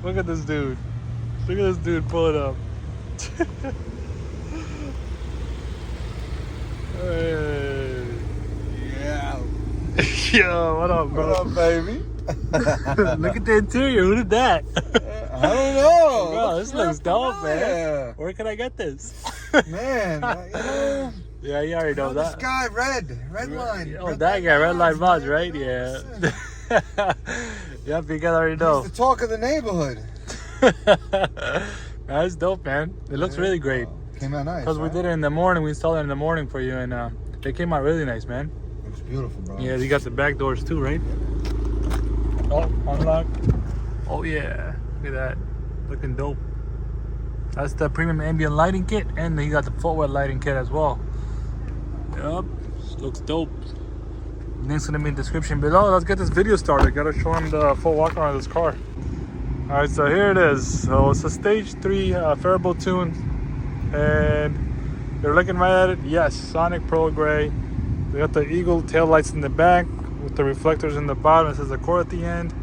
Look at this dude. Look at this dude pull it up. Hey. Yeah. Yo, what up, bro? What up, baby? Look at the interior. Who did that? I don't know. Bro, this looks dope, man. Yeah. Where can I get this? Man, Yeah, you already know the that. sky, red line. Oh, that guy, red line mods, right? Yeah. Yep, you guys already know. He's the talk of the neighborhood. That's dope, man. It looks really great. Came out nice. Because we did it in the morning. We installed it in the morning for you, and it came out really nice, man. It was beautiful, bro. Yeah, you got the back doors too, right? Oh, unlock. Oh, yeah. Look at that. Looking dope. That's the premium ambient lighting kit, and then you got the Footwell lighting kit as well. Yup. Looks dope. Link's gonna be in the description below. Let's get this video started. Gotta show him the full walk around of this car. Alright, so here it is. So it's a stage 3 variable tune. And you're looking right at it. Yes, Sonic Pearl Gray. We got the Eagle tail lights in the back with the reflectors in the bottom. It says Accord at the end.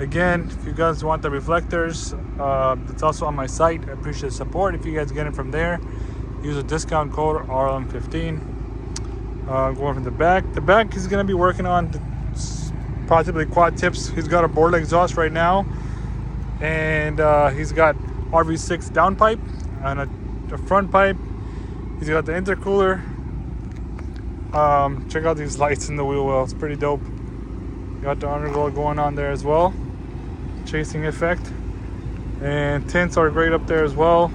Again, if you guys want the reflectors, it's also on my site. I appreciate the support. If you guys get it from there, use a discount code RLM15. Going from the back. The back he's going to be working on possibly quad tips. He's got a board exhaust right now. And he's got RV6 downpipe and a front pipe. He's got the intercooler. Check out these lights in the wheel well. It's pretty dope. Got the underglow going on there as well. Chasing effect. And tints are great up there as well.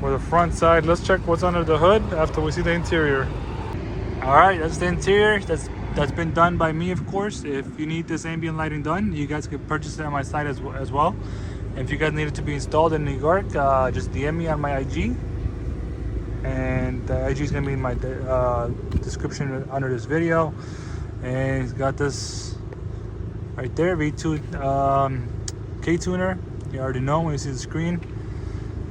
For the front side. Let's check what's under the hood after we see the interior. Alright, that's the interior. That's been done by me, of course. If you need this ambient lighting done, you guys can purchase it on my site as well. And if you guys need it to be installed in New York, just DM me on my IG. And the IG is going to be in my description under this video. And he's got this right there, V2 K-tuner. You already know when you see the screen.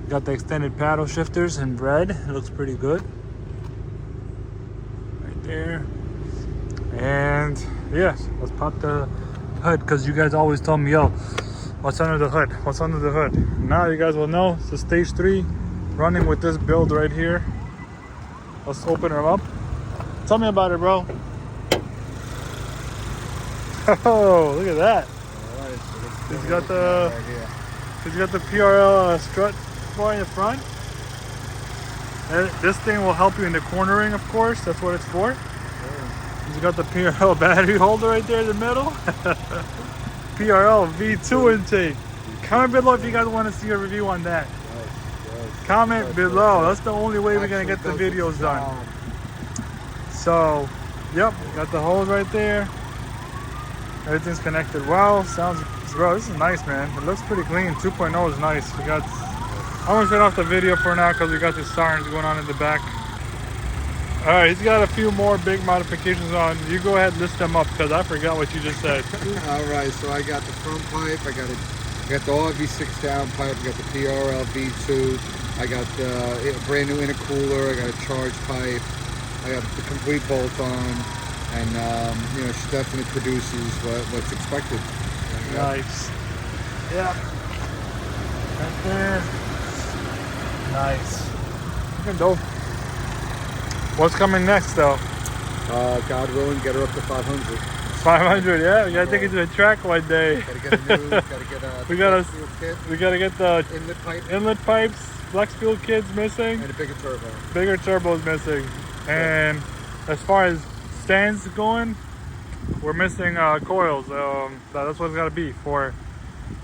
Got the extended paddle shifters in red. It looks pretty good. Right there. And yes, let's pop the hood, because you guys always tell me, yo, what's under the hood? What's under the hood? Now you guys will know. It's a stage 3 running with this build right here. Let's open her up. Tell me about it, bro. Oh, look at that. Alright, so He's got the PRL strut bar in the front. And this thing will help you in the cornering, of course. That's what it's for. He's got the PRL battery holder right there in the middle. PRL V2 intake. Comment below if you guys want to see a review on that. Comment below. That's the only way we're going to get the videos done. So, yep, got the hose right there. Everything's connected well. Sounds, bro, this is nice, man. It looks pretty clean. 2.0 is nice. We got, I'm going to shut off the video for now because we got the sirens going on in the back. Alright, he's got a few more big modifications on. You go ahead and list them up, because I forgot what you just said. Alright, so I got the front pipe, I got the RV6 down pipe, I got the PRL V2, I got the brand new intercooler, I got a charge pipe, I got the complete bolt on, and you know, she definitely produces what's expected. Nice. Yeah. Right there. Nice. Looking dope. What's coming next, though? God willing, get her up to 500. 500, yeah. We gotta take it to the track one day. Gotta get a new, gotta get a we gotta fuel kit, we gotta get the inlet pipes, flex fuel kits missing. and a bigger turbo. Bigger turbos missing. And as far as stands going, we're missing coils. That's what it's gotta be for.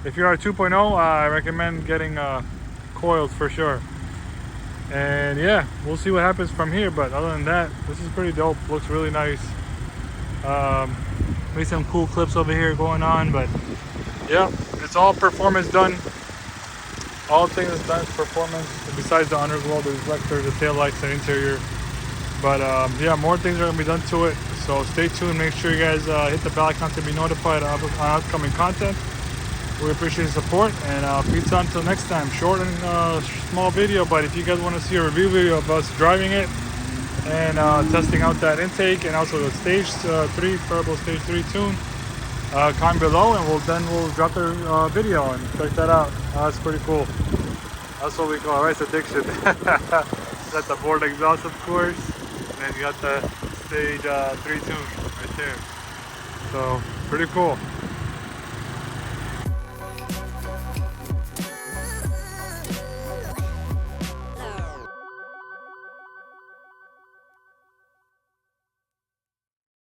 If you're a 2.0, I recommend getting coils for sure. And yeah, we'll see what happens from here, but other than that, this is pretty dope. Looks really nice. Made some cool clips over here going on, but yeah, it's all performance done. All things done performance, besides the underglow, the reflector, the tail lights, the interior. But yeah, more things are gonna be done to it, so stay tuned. Make sure you guys hit the bell icon to be notified of upcoming content. We appreciate the support, and pizza until next time. Short and small video, but if you guys want to see a review video of us driving it and testing out that intake, and also the stage 3 turbo stage 3 tune, comment below, and we'll drop the video and check that out. That's pretty cool. That's what we call rice addiction. Got the board exhaust, of course, and then you got the stage 3 tune right there. So pretty cool.